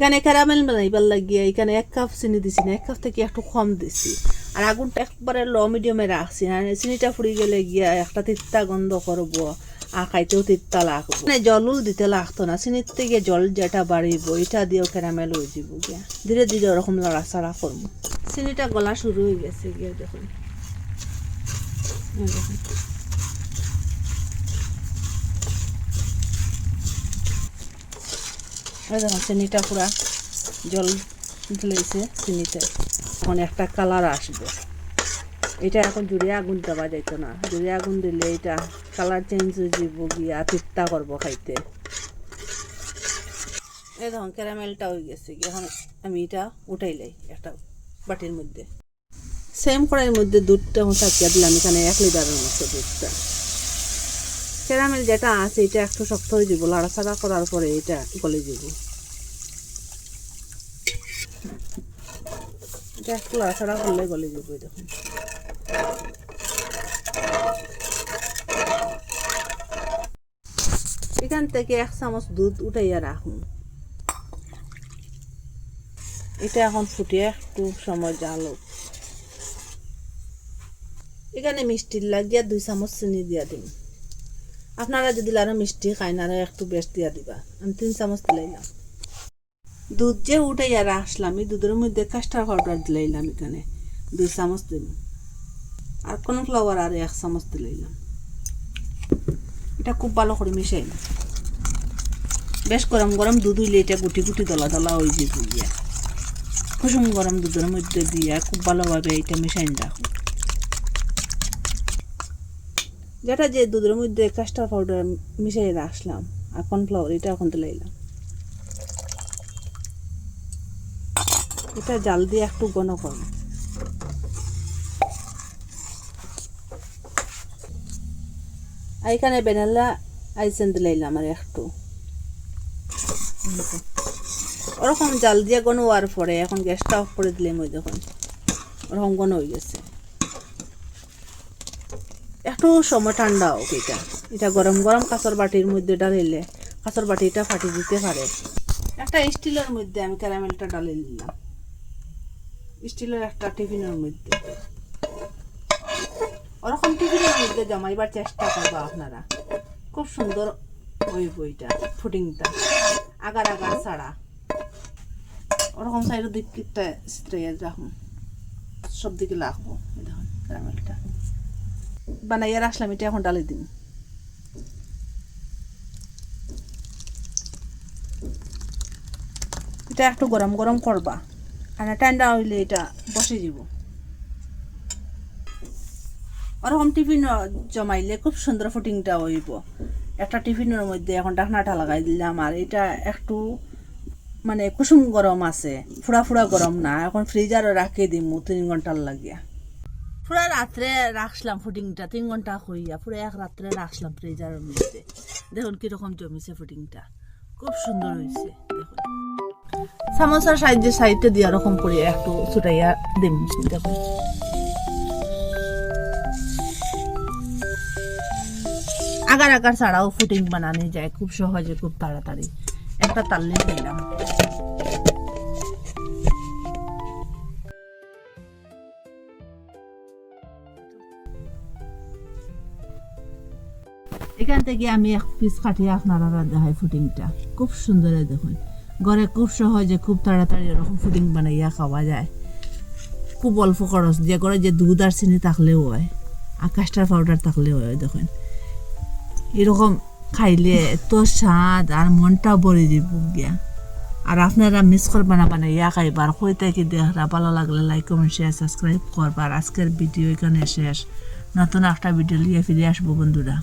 এখানে ক্যারামেল বানাইবার লাগিয়ে এখানে 1 কাপ চিনি দিছি না, 1 কাপ থেকে একটু কম দিছি। আর আগুনটা একবারে লো মিডিয়ামে রাখছি, আর চিনিটা ফুড়ি গেলে গিয়া একটা তিত্তা গন্ধ করবো, আর খাইতেও তিত্তা লাগবো। মানে জলও দিতে লাগতো না, চিনির থেকে জল যেটা বাড়িব এটা দিয়েও ক্যারামেল হয়ে যাব গিয়া। ধীরে ধীরে ওরকম লড়াচড়া করবো। চিনিটা গলা শুরু হয়ে গেছে গিয়া, দেখুন দেখুন চিনিটা পুরা জল ঢেলেছে চিনিতে। এখন একটা কালার আসবে, এটা এখন জুড়ে আগুন দেওয়া যাইত না, জুড়ে আগুন দিলে এটা কালার চেঞ্জ হয়ে যাব গিয়া, তিত্তা করবো খাইতে। এই দেখুন ক্যারামেলটা হয়ে গেছে, এখন আমি এটা উঠাইলাই একটা বাটির মধ্যে। সেম কড়াইয়ের মধ্যে দুধটা চাপিয়ে দিলাম, এখানে 1 লিটারের মতো দুধটা। ক্যারামেল যেটা আছে এটা একটু শক্ত হয়ে যাব, লাড়াচাড়া করার পরে এটা গলে যাব। এটা একটু লাড়াচাড়া করলে গলে যাব। দেখুন এখান থেকে 1 চামচ দুধ উঠাইয়া রাখুন। এটা এখন ফুটিয়ে একটু সময় জালো। এখানে মিষ্টির লাগিয়া 2 চামচ চিনি দিয়া দিন। আপনারা যদি আরো মিষ্টি খাইন আরো একটু বেশ দিয়া দিবা। আমি 3 চামচ দিলাইলাম। দুধ যে উঠাইয়া রাখলাম, এই দুধের মধ্যে কাস্টার্ড পাউডার দিলাইলাম, এখানে 2 চামচ দিন। আর কর্নফ্লাওয়ার আর 1 চামচ দিলাইলাম। এটা খুব ভালো করে মিশাই, বেশ গরম গরম দুধ হইলে এটা গুটি গুটি দলা দলা হয়ে যাব গিয়া। কুসুম গরম দুধের মধ্যে দিয়া খুব ভালোভাবে এটা মিশাই রাখুন। যেটা যে দুধের মধ্যে কাস্টার্ড পাউডার মিশাই রাখলাম আর কর্নফ্লাওয়ার এটা এখন দিলাইলাম। এটা জাল দিয়ে একটু ঘন করব। এখানে ভ্যানিলা আইসেন্স দিলাইলাম আর একটু। ওরকম জাল দিয়ে ঘন হওয়ার পরে এখন গ্যাসটা অফ করে দিলাম। ওই দেখুন ওরকম ঘন হয়ে গেছে। একটু সময় ঠান্ডা হোক। এটা গরম গরম কাঁচের বাটির মধ্যে ডালিলে কাঁচের বাটিটা ফাটি দিতে পারে। একটা স্টিলের মধ্যে আমি ক্যারামেলটা ডালে দিলাম, স্টিলের একটা টিফিনের মধ্যে। ওরকম টিফিনের মধ্যে জমাইবার চেষ্টা করবা আপনারা, খুব সুন্দর ওই বইটা ফুডিংটা আগার আগার ছাড়া। ওরকম সাইডের দিকটা স্প্রে রাখুন, সব দিকে লাগবো। দেখুন ক্যারামেলটা বানাইয়া রাখলাম, এটা এখন ডালে দিন। এটা একটু গরম গরম করবা, আর ঠান্ডা হইলে এটা বসে যাব। ওরকম টিফিন জমাইলে খুব সুন্দর ফুটিংটা হইব। একটা টিফিনের মধ্যে এখন ঢাকনাটা লাগাই দিলাম, আর এটা একটু মানে কুসুম গরম আছে, ফুড়া ফুড়া গরম না। এখন ফ্রিজারে রাখিয়ে দিম 3 ঘন্টার লাগিয়া। পুরা রাত্রে রাখলাম ফুটিংটা, 3 ঘন্টা হইয়া পুরো 1 রাত্রে রাখলাম ফ্রিজারের মধ্যে। দেখুন কিরকম জমিছে ফুটিংটা, খুব সুন্দর হয়েছে। দেখুন সামোসার সাইডে দিয়ে এরকম করে একটু ছুটাইয়া দিন। দেখুন আগার আগার ছাড়াও ফুটিং বানানো যায় খুব সহজে, খুব তাড়াতাড়ি। একটা তাল্লি দিলাম। এখান থেকে আমি 1 পিস কাটিয়ে আপনারা দেখাই ফুটিংটা, খুব সুন্দর। দেখুন ঘরে খুব সহজে খুব তাড়াতাড়ি এরকম ফুডিং বানাইয়া খাওয়া যায়, খুব অল্প খরচ দিয়ে। ঘরে যে দুধ আর চিনি থাকলেও হয়, আর কাস্টার্ড পাউডার থাকলেও হয়। দেখুন এরকম খাইলে এত স্বাদ, আর মনটাও ভরে যাব গিয়া। আর আপনারা মিস করবেন না বানাইয়া খাইবার। কই থেকে দেখা ভালো লাগলে লাইক কমেন্ট শেয়ার সাবস্ক্রাইব করবার। আজকের ভিডিও এখানে শেষ, নতুন একটা ভিডিও নিয়ে ফিরে আসবো বন্ধুরা।